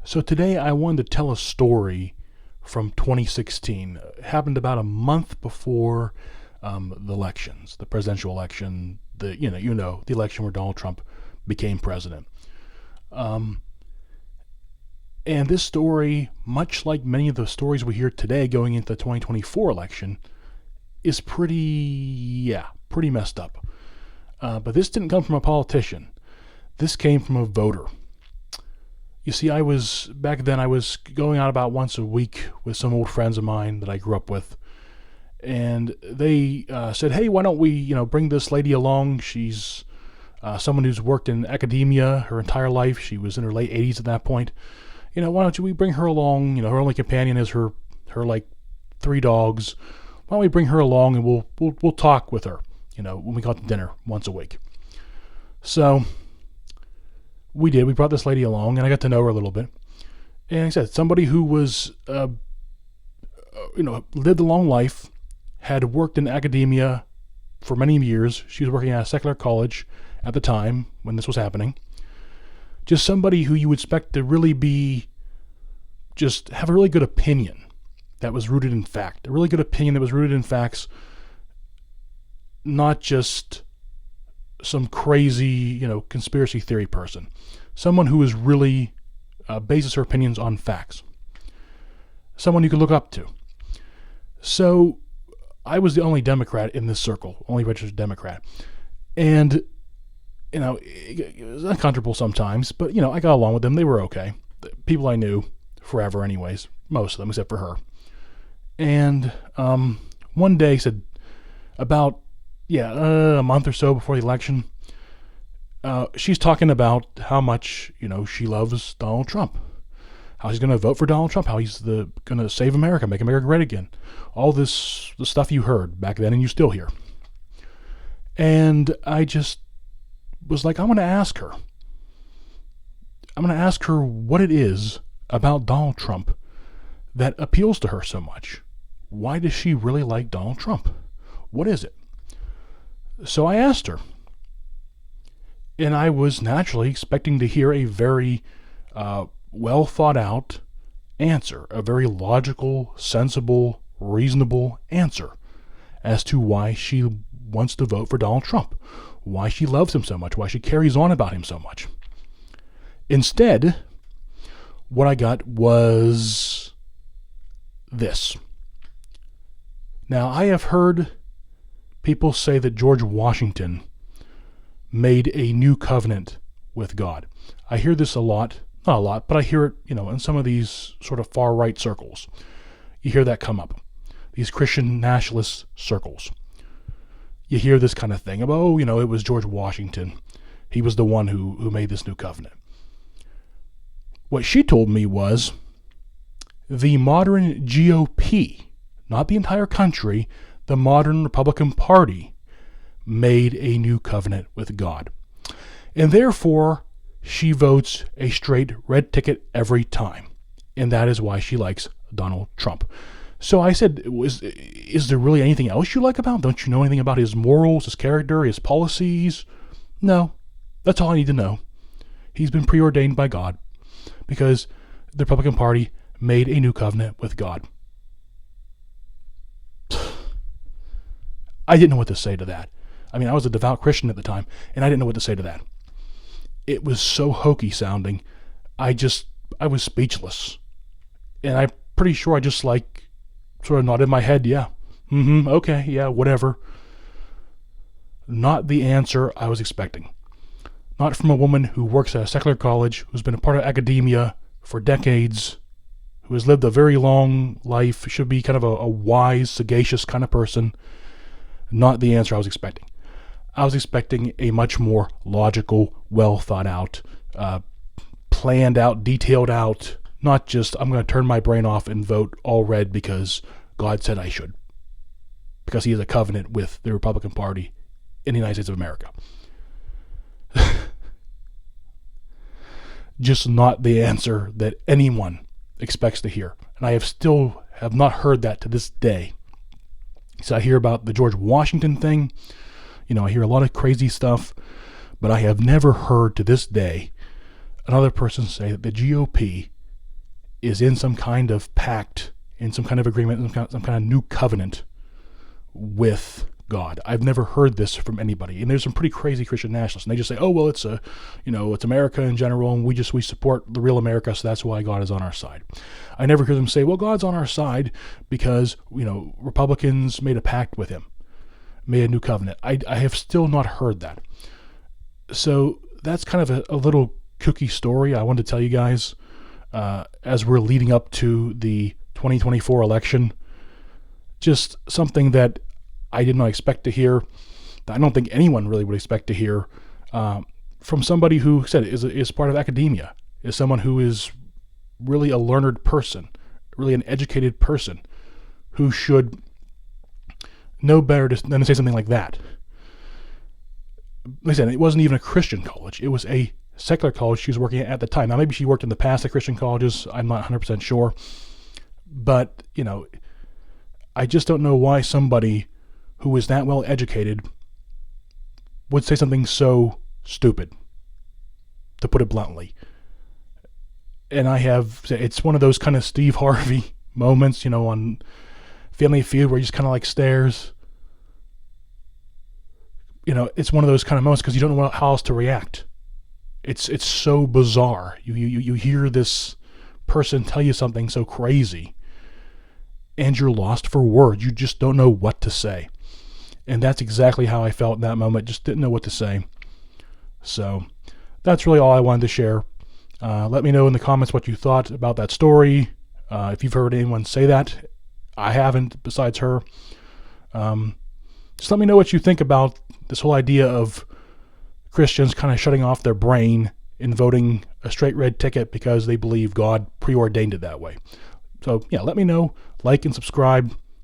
So today I wanted to tell a story from 2016. It happened about a month before the elections, the presidential election, the election where Donald Trump became president. Um, and this story, much like many of the stories we hear today going into the 2024 election, is pretty messed up. But this didn't come from a politician. This came from a voter. You see, back then I was going out about once a week with some old friends of mine that I grew up with, and they said, "Hey, why don't we, bring this lady along? She's someone who's worked in academia her entire life. She was in her late 80s at that point. Why don't we bring her along? Her only companion is her like three dogs. Why don't we bring her along and we'll talk with her? When we go out to dinner once a week." So we did. We brought this lady along, and I got to know her a little bit. And like I said, somebody who was, lived a long life, had worked in academia for many years. She was working at a secular college at the time when this was happening. Just somebody who you would expect to really just have a really good opinion that was rooted in fact. A really good opinion that was rooted in facts, not just some crazy, conspiracy theory person. Someone who is really bases her opinions on facts. Someone you could look up to. So I was the only Democrat in this circle, only registered Democrat. And, it was uncomfortable sometimes, but, I got along with them. They were okay. People I knew forever anyways, most of them except for her. And one day, said about a month or so before the election, she's talking about how much, she loves Donald Trump. How she's going to vote for Donald Trump. How he's going to save America, make America great again. All the stuff you heard back then and you still hear. And I just was like, I'm going to ask her. I'm going to ask her what it is about Donald Trump that appeals to her so much. Why does she really like Donald Trump? What is it? So I asked her, and I was naturally expecting to hear a very well thought out answer, a very logical, sensible, reasonable answer as to why she wants to vote for Donald Trump, why she loves him so much, why she carries on about him so much. Instead, what I got was this. Now, I have heard people say that George Washington made a new covenant with God. I hear this a lot, not a lot, but I hear it, in some of these sort of far right circles. You hear that come up, these Christian nationalist circles. You hear this kind of thing about, it was George Washington. He was the one who made this new covenant. What she told me was the modern GOP, not the entire country, the modern Republican Party made a new covenant with God. And therefore, she votes a straight red ticket every time. And that is why she likes Donald Trump. So I said, is there really anything else you like about him? Don't you know anything about his morals, his character, his policies? No, that's all I need to know. He's been preordained by God because the Republican Party made a new covenant with God. I didn't know what to say to that. I mean, I was a devout Christian at the time, and I didn't know what to say to that. It was so hokey sounding. I was speechless. And I'm pretty sure I just sort of nodded my head, yeah. Okay, yeah, whatever. Not the answer I was expecting. Not from a woman who works at a secular college, who's been a part of academia for decades, who has lived a very long life, should be kind of a wise, sagacious kind of person. Not the answer I was expecting. I was expecting a much more logical, well thought out, planned out, detailed out, not just I'm going to turn my brain off and vote all red because God said I should. Because he has a covenant with the Republican Party in the United States of America. Just not the answer that anyone expects to hear. And I have not heard that to this day. So I hear about the George Washington thing. I hear a lot of crazy stuff, but I have never heard to this day another person say that the GOP is in some kind of pact, in some kind of agreement, some kind of new covenant with God. I've never heard this from anybody. And there's some pretty crazy Christian nationalists, and they just say, "Oh, well, it's it's America in general, and we support the real America, so that's why God is on our side." I never hear them say, "Well, God's on our side because Republicans made a pact with Him, made a new covenant." I have still not heard that. So that's kind of a little kooky story I wanted to tell you guys as we're leading up to the 2024 election. Just something that I did not expect to hear, that I don't think anyone really would expect to hear from somebody who said is part of academia, is someone who is really a learned person, really an educated person, who should know better than to say something like that. Like I said, it wasn't even a Christian college. It was a secular college she was working at the time. Now, maybe she worked in the past at Christian colleges. I'm not 100% sure. But, I just don't know why somebody who is that well educated would say something so stupid, to put it bluntly. And it's one of those kind of Steve Harvey moments, on Family Feud, where he just kind of like stares. It's one of those kind of moments because you don't know how else to react. It's so bizarre. You hear this person tell you something so crazy, and you're lost for words. You just don't know what to say. And that's exactly how I felt in that moment. Just didn't know what to say. So that's really all I wanted to share. Let me know in the comments what you thought about that story. If you've heard anyone say that. I haven't, besides her. Just let me know what you think about this whole idea of Christians kind of shutting off their brain and voting a straight red ticket because they believe God preordained it that way. So yeah, let me know. Like and subscribe.